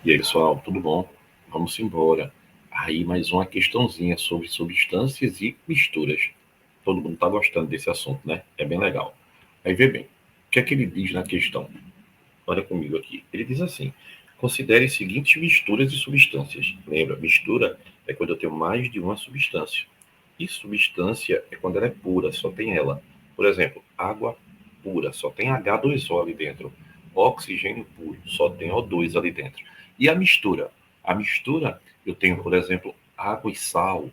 E aí, pessoal, tudo bom? Vamos embora. Aí, mais uma questãozinha sobre substâncias e misturas. Todo mundo está gostando desse assunto, né? É bem legal. Aí, vê bem, o que é que ele diz na questão? Olha comigo aqui. Ele diz assim: considere as seguintes misturas de substâncias. Lembra, mistura é quando eu tenho mais de uma substância. E substância é quando ela é pura, só tem ela. Por exemplo, água pura, só tem H2O ali dentro. Oxigênio puro, só tem O2 ali dentro. E a mistura? A mistura, eu tenho, por exemplo, água e sal,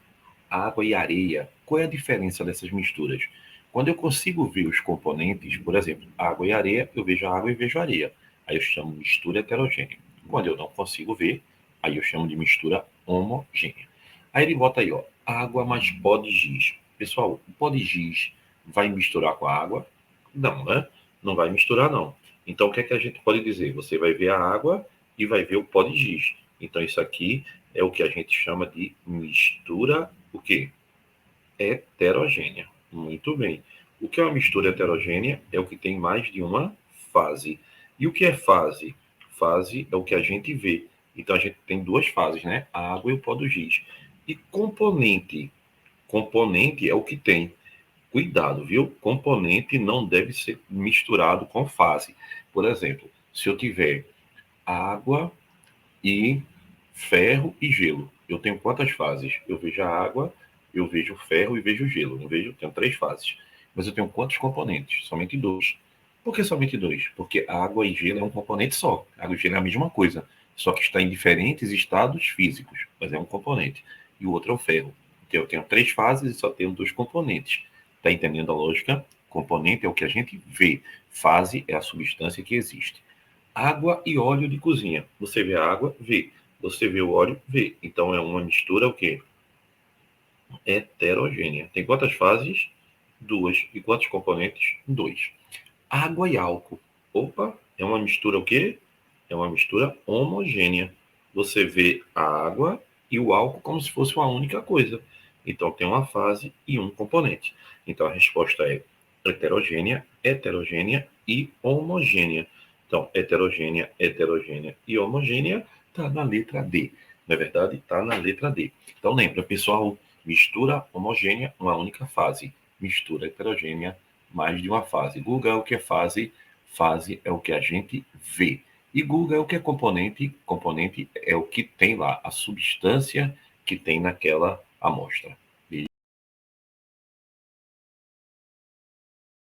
água e areia. Qual é a diferença dessas misturas? Quando eu consigo ver os componentes, por exemplo, água e areia, eu vejo a água e vejo a areia. Aí eu chamo de mistura heterogênea. Quando eu não consigo ver, aí eu chamo de mistura homogênea. Aí ele bota aí, ó, água mais pó de giz. Pessoal, o pó de giz vai misturar com a água? Não, né? Não vai misturar, não. Então, o que é que a gente pode dizer? Você vai ver a água e vai ver o pó de giz. Então, isso aqui é o que a gente chama de mistura, o quê? Heterogênea. Muito bem. O que é uma mistura heterogênea? É o que tem mais de uma fase. E o que é fase? Fase é o que a gente vê. Então, a gente tem duas fases, né? A água e o pó do giz. E componente? Componente é o que tem. Cuidado, viu? Componente não deve ser misturado com fase. Por exemplo, se eu tiver água e ferro e gelo, eu tenho quantas fases? Eu vejo a água, eu vejo o ferro e vejo o gelo. Não vejo, eu tenho três fases. Mas eu tenho quantos componentes? Somente dois. Por que somente dois? Porque água e gelo é um componente só. Água e gelo é a mesma coisa, só que está em diferentes estados físicos, mas é um componente. E o outro é o ferro. Então eu tenho três fases e só tenho dois componentes. Está entendendo a lógica? Componente é o que a gente vê. Fase é a substância que existe. Água e óleo de cozinha. Você vê a água? Vê. Você vê o óleo? Vê. Então é uma mistura o quê? Heterogênea. Tem quantas fases? Duas. E quantos componentes? Dois. Água e álcool. Opa, é uma mistura o quê? É uma mistura homogênea. Você vê a água e o álcool como se fosse uma única coisa. Então tem uma fase e um componente. Então a resposta é heterogênea, heterogênea e homogênea. Então, heterogênea, heterogênea e homogênea está na letra D. Não é verdade? Está na letra D. Então lembra, pessoal, mistura homogênea, uma única fase. Mistura heterogênea, mais de uma fase. Google é o que é fase, fase é o que a gente vê. E Google é o que é componente, componente é o que tem lá, a substância que tem naquela amostra.